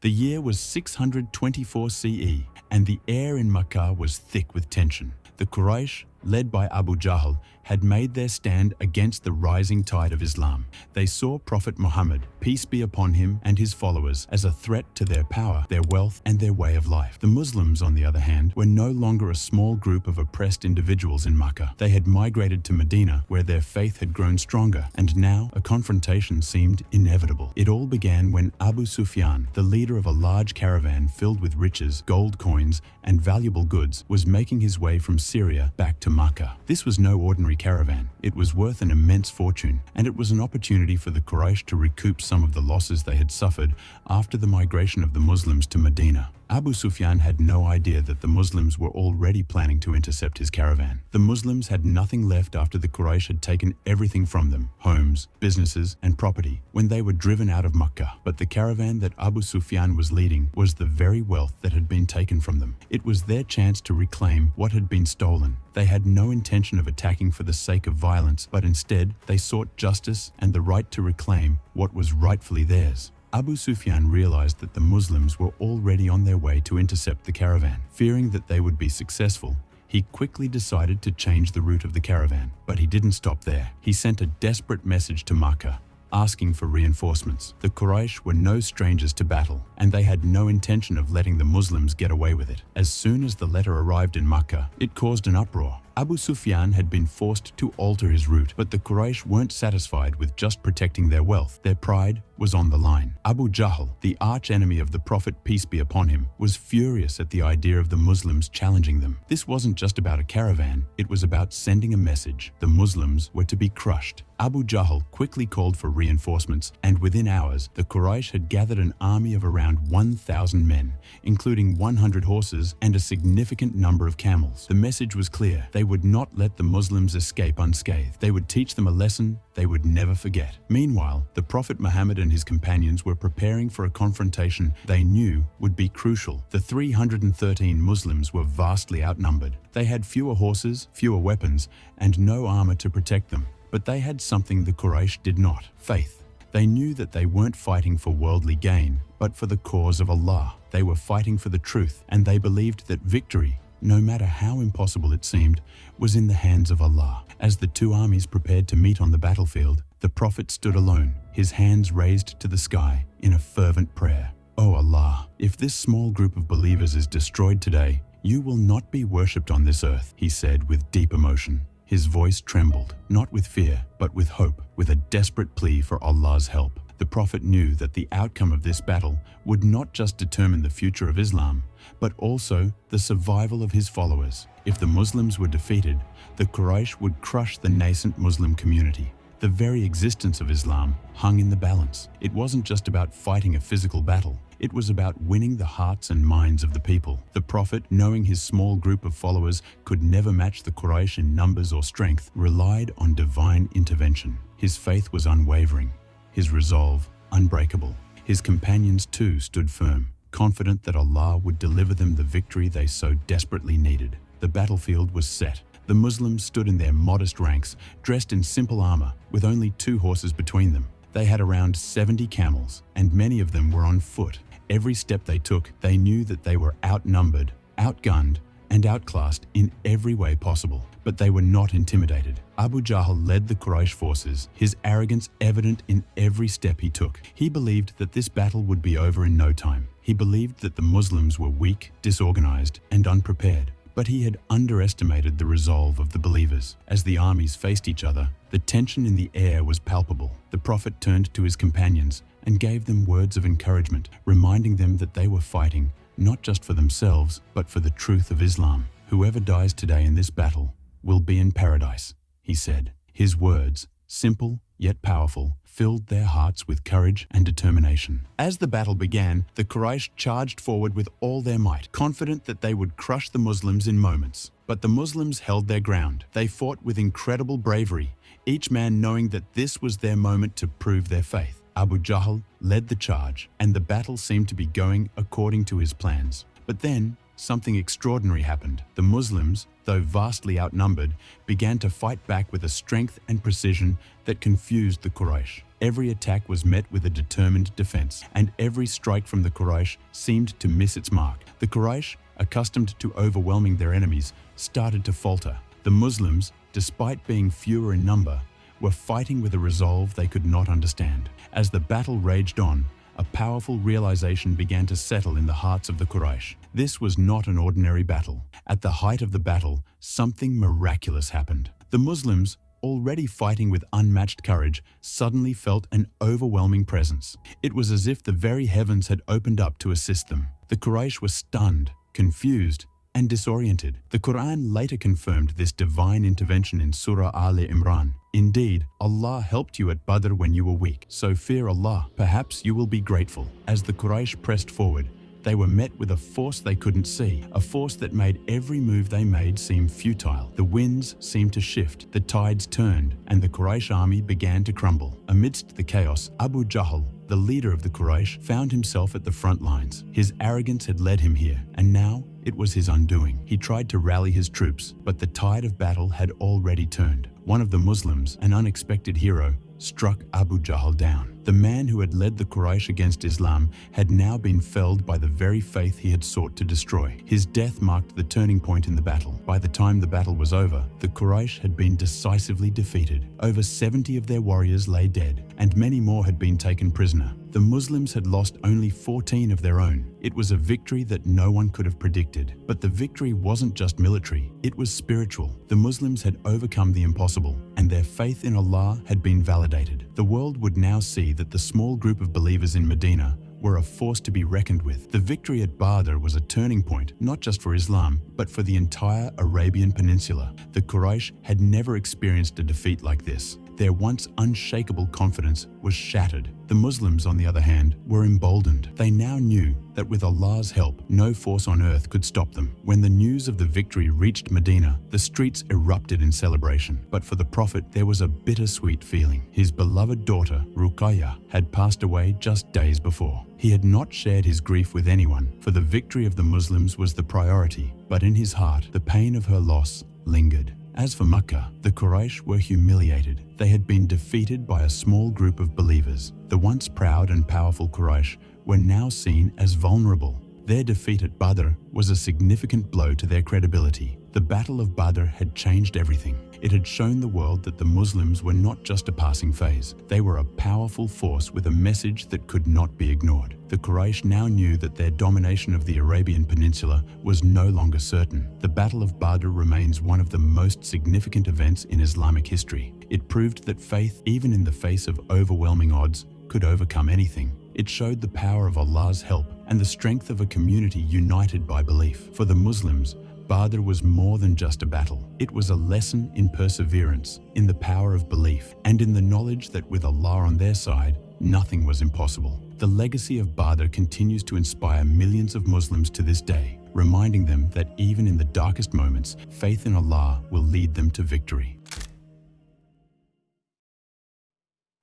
The year was 624 CE, and the air in Makkah was thick with tension. The Quraysh, led by Abu Jahl, had made their stand against the rising tide of Islam. They saw Prophet Muhammad, peace be upon him, and his followers as a threat to their power, their wealth, and their way of life. The Muslims, on the other hand, were no longer a small group of oppressed individuals in Makkah. They had migrated to Medina, where their faith had grown stronger, and now a confrontation seemed inevitable. It all began when Abu Sufyan, the leader of a large caravan filled with riches, gold coins, and valuable goods, was making his way from Syria back to Makkah. This was no ordinary caravan. It was worth an immense fortune, and it was an opportunity for the Quraysh to recoup some of the losses they had suffered after the migration of the Muslims to Medina. Abu Sufyan had no idea that the Muslims were already planning to intercept his caravan. The Muslims had nothing left after the Quraysh had taken everything from them, homes, businesses, and property, when they were driven out of Makkah. But the caravan that Abu Sufyan was leading was the very wealth that had been taken from them. It was their chance to reclaim what had been stolen. They had no intention of attacking for the sake of violence, but instead they sought justice and the right to reclaim what was rightfully theirs. Abu Sufyan realized that the Muslims were already on their way to intercept the caravan. Fearing that they would be successful, he quickly decided to change the route of the caravan. But he didn't stop there. He sent a desperate message to Makkah, asking for reinforcements. The Quraysh were no strangers to battle, and they had no intention of letting the Muslims get away with it. As soon as the letter arrived in Makkah, it caused an uproar. Abu Sufyan had been forced to alter his route, but the Quraysh weren't satisfied with just protecting their wealth. Their pride was on the line. Abu Jahl, the arch-enemy of the Prophet, peace be upon him, was furious at the idea of the Muslims challenging them. This wasn't just about a caravan, it was about sending a message. The Muslims were to be crushed. Abu Jahl quickly called for reinforcements, and within hours, the Quraysh had gathered an army of around 1,000 men, including 100 horses and a significant number of camels. The message was clear. They would not let the Muslims escape unscathed. They would teach them a lesson they would never forget. Meanwhile, the Prophet Muhammad and his companions were preparing for a confrontation they knew would be crucial. The 313 Muslims were vastly outnumbered. They had fewer horses, fewer weapons, and no armor to protect them. But they had something the Quraysh did not: faith. They knew that they weren't fighting for worldly gain, but for the cause of Allah. They were fighting for the truth, and they believed that victory, no matter how impossible it seemed, was in the hands of Allah. As the two armies prepared to meet on the battlefield, the Prophet stood alone, his hands raised to the sky in a fervent prayer. "O Allah, if this small group of believers is destroyed today, you will not be worshipped on this earth," he said with deep emotion. His voice trembled, not with fear, but with hope, with a desperate plea for Allah's help. The Prophet knew that the outcome of this battle would not just determine the future of Islam, but also the survival of his followers. If the Muslims were defeated, the Quraysh would crush the nascent Muslim community. The very existence of Islam hung in the balance. It wasn't just about fighting a physical battle. It was about winning the hearts and minds of the people. The Prophet, knowing his small group of followers could never match the Quraysh in numbers or strength, relied on divine intervention. His faith was unwavering, his resolve unbreakable. His companions too stood firm, confident that Allah would deliver them the victory they so desperately needed. The battlefield was set. The Muslims stood in their modest ranks, dressed in simple armor, with only 2 horses between them. They had around 70 camels, and many of them were on foot. Every step they took, they knew that they were outnumbered, outgunned, and outclassed in every way possible. But they were not intimidated. Abu Jahl led the Quraysh forces, his arrogance evident in every step he took. He believed that this battle would be over in no time. He believed that the Muslims were weak, disorganized, and unprepared. But he had underestimated the resolve of the believers. As the armies faced each other, the tension in the air was palpable. The Prophet turned to his companions and gave them words of encouragement, reminding them that they were fighting not just for themselves, but for the truth of Islam. "Whoever dies today in this battle will be in paradise," he said. His words, simple yet powerful, filled their hearts with courage and determination. As the battle began, the Quraysh charged forward with all their might, confident that they would crush the Muslims in moments. But the Muslims held their ground. They fought with incredible bravery, each man knowing that this was their moment to prove their faith. Abu Jahl led the charge, and the battle seemed to be going according to his plans. But then, something extraordinary happened. The Muslims, though vastly outnumbered, began to fight back with a strength and precision that confused the Quraysh. Every attack was met with a determined defense, and every strike from the Quraysh seemed to miss its mark. The Quraysh, accustomed to overwhelming their enemies, started to falter. The Muslims, despite being fewer in number, were fighting with a resolve they could not understand. As the battle raged on, a powerful realization began to settle in the hearts of the Quraysh. This was not an ordinary battle. At the height of the battle, something miraculous happened. The Muslims, already fighting with unmatched courage, suddenly felt an overwhelming presence. It was as if the very heavens had opened up to assist them. The Quraysh were stunned, confused, and disoriented. The Quran later confirmed this divine intervention in Surah Al-Imran. Indeed, Allah helped you at Badr when you were weak, so fear Allah. Perhaps you will be grateful. As the Quraysh pressed forward, they were met with a force they couldn't see, a force that made every move they made seem futile. The winds seemed to shift, the tides turned, and the Quraysh army began to crumble. Amidst the chaos, Abu Jahl, the leader of the Quraysh, found himself at the front lines. His arrogance had led him here, and now it was his undoing. He tried to rally his troops, but the tide of battle had already turned. One of the Muslims, an unexpected hero, struck Abu Jahl down. The man who had led the Quraysh against Islam had now been felled by the very faith he had sought to destroy. His death marked the turning point in the battle. By the time the battle was over, the Quraysh had been decisively defeated. Over 70 of their warriors lay dead, and many more had been taken prisoner. The Muslims had lost only 14 of their own. It was a victory that no one could have predicted. But the victory wasn't just military, it was spiritual. The Muslims had overcome the impossible, and their faith in Allah had been validated. The world would now see that the small group of believers in Medina were a force to be reckoned with. The victory at Badr was a turning point, not just for Islam, but for the entire Arabian Peninsula. The Quraysh had never experienced a defeat like this. Their once unshakable confidence was shattered. The Muslims, on the other hand, were emboldened. They now knew that with Allah's help, no force on earth could stop them. When the news of the victory reached Medina, the streets erupted in celebration. But for the Prophet, there was a bittersweet feeling. His beloved daughter, Ruqayyah, had passed away just days before. He had not shared his grief with anyone, for the victory of the Muslims was the priority. But in his heart, the pain of her loss lingered. As for Makkah, the Quraysh were humiliated. They had been defeated by a small group of believers. The once proud and powerful Quraysh were now seen as vulnerable. Their defeat at Badr was a significant blow to their credibility. The Battle of Badr had changed everything. It had shown the world that the Muslims were not just a passing phase. They were a powerful force with a message that could not be ignored. The Quraysh now knew that their domination of the Arabian Peninsula was no longer certain. The Battle of Badr remains one of the most significant events in Islamic history. It proved that faith, even in the face of overwhelming odds, could overcome anything. It showed the power of Allah's help and the strength of a community united by belief. For the Muslims, Badr was more than just a battle. It was a lesson in perseverance, in the power of belief, and in the knowledge that with Allah on their side, nothing was impossible. The legacy of Badr continues to inspire millions of Muslims to this day, reminding them that even in the darkest moments, faith in Allah will lead them to victory.